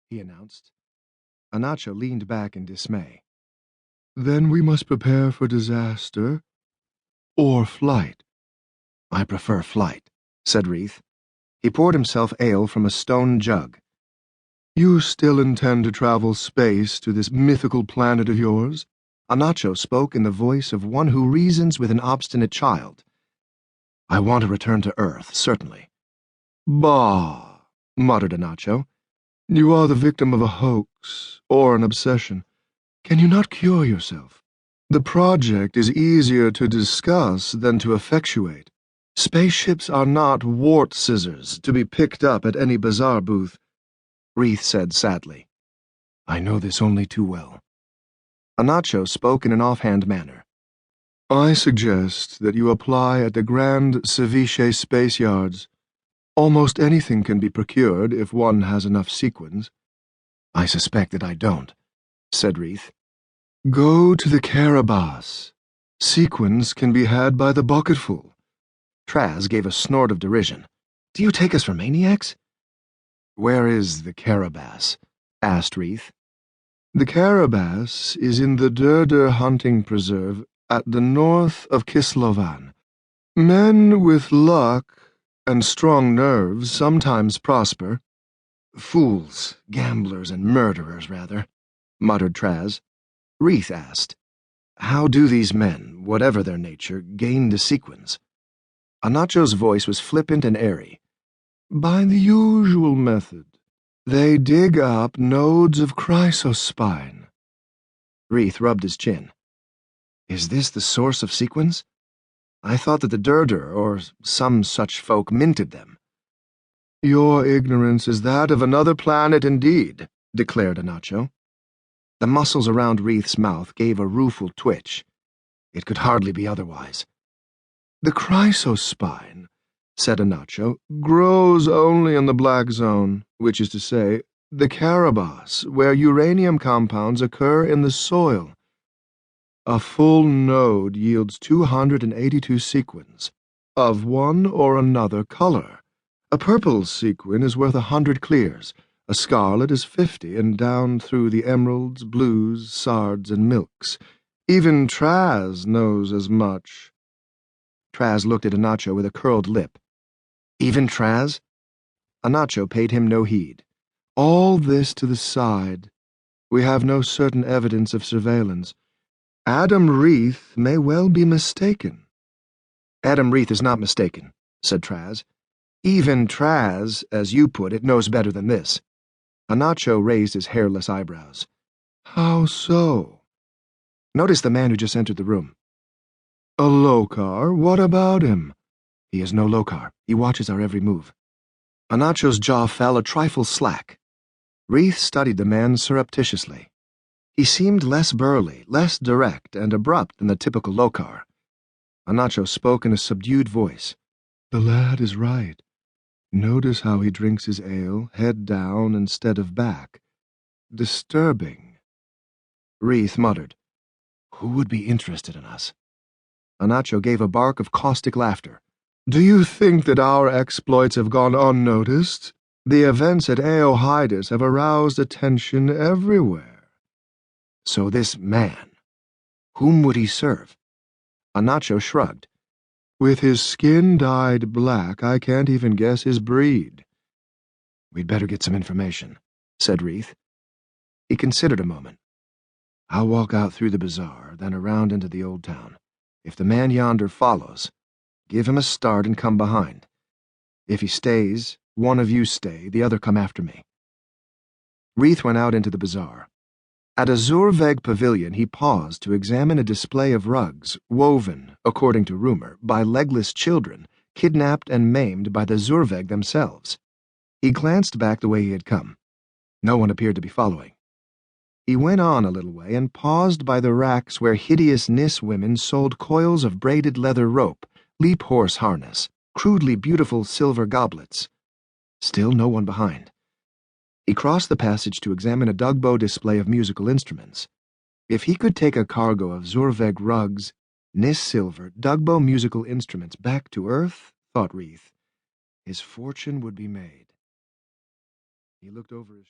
he announced. Anacho leaned back in dismay. Then we must prepare for disaster or flight. I prefer flight, said Reith. He poured himself ale from a stone jug. You still intend to travel space to this mythical planet of yours? Anacho spoke in the voice of one who reasons with an obstinate child. I want to return to Earth, certainly. Bah, muttered Anacho. You are the victim of a hoax or an obsession. Can you not cure yourself? The project is easier to discuss than to effectuate. Spaceships are not wart scissors to be picked up at any bazaar booth, Reith said sadly. I know this only too well. Anacho spoke in an offhand manner. I suggest that you apply at the Grand Sivishe Spaceyards. Almost anything can be procured if one has enough sequins. I suspect that I don't, said Reith. Go to the Carabas. Sequins can be had by the bucketful. Traz gave a snort of derision. Do you take us for maniacs? Where is the Carabas? Asked Reith. The Carabas is in the Dirdir hunting preserve at the north of Kislovan. Men with luck and strong nerves sometimes prosper. Fools, gamblers, and murderers, rather, muttered Traz. Reith asked, How do these men, whatever their nature, gain the sequins? Anacho's voice was flippant and airy. By the usual method. They dig up nodes of chrysospine. Reith rubbed his chin. Is this the source of sequins? I thought that the Dirdir, or some such folk, minted them. Your ignorance is that of another planet indeed, declared Anacho. The muscles around Reith's mouth gave a rueful twitch. It could hardly be otherwise. The chrysospine, said Anacho, grows only in the Black Zone, which is to say, the Carabas, where uranium compounds occur in the soil. A full node yields 282 sequins, of one or another color. A purple sequin is worth 100 clears, a scarlet is 50, and down through the emeralds, blues, sards, and milks. Even Traz knows as much. Traz looked at Anacho with a curled lip. Even Traz? Anacho paid him no heed. All this to the side. We have no certain evidence of surveillance. Adam Reith may well be mistaken. Adam Reith is not mistaken, said Traz. Even Traz, as you put it, knows better than this. Anacho raised his hairless eyebrows. How so? Notice the man who just entered the room. A Lokar? What about him? He is no Lokar. He watches our every move. Anacho's jaw fell a trifle slack. Reith studied the man surreptitiously. He seemed less burly, less direct and abrupt than the typical Lokar. Anacho spoke in a subdued voice. The lad is right. Notice how he drinks his ale, head down instead of back. Disturbing. Reith muttered. Who would be interested in us? Anacho gave a bark of caustic laughter. Do you think that our exploits have gone unnoticed? The events at Aeohidus have aroused attention everywhere. So this man, whom would he serve? Anacho shrugged. With his skin dyed black, I can't even guess his breed. We'd better get some information, said Reith. He considered a moment. I'll walk out through the bazaar, then around into the old town. If the man yonder follows, give him a start and come behind. If he stays, one of you stay, the other come after me. Reith went out into the bazaar. At a Zurveg pavilion, he paused to examine a display of rugs, woven, according to rumor, by legless children, kidnapped and maimed by the Zurveg themselves. He glanced back the way he had come. No one appeared to be following. He went on a little way and paused by the racks where hideous Nis women sold coils of braided leather rope, leap horse harness, crudely beautiful silver goblets. Still no one behind. He crossed the passage to examine a Dugbo display of musical instruments. If he could take a cargo of Zurveg rugs, Nis silver, Dugbo musical instruments back to Earth, thought Reith, his fortune would be made. He looked over his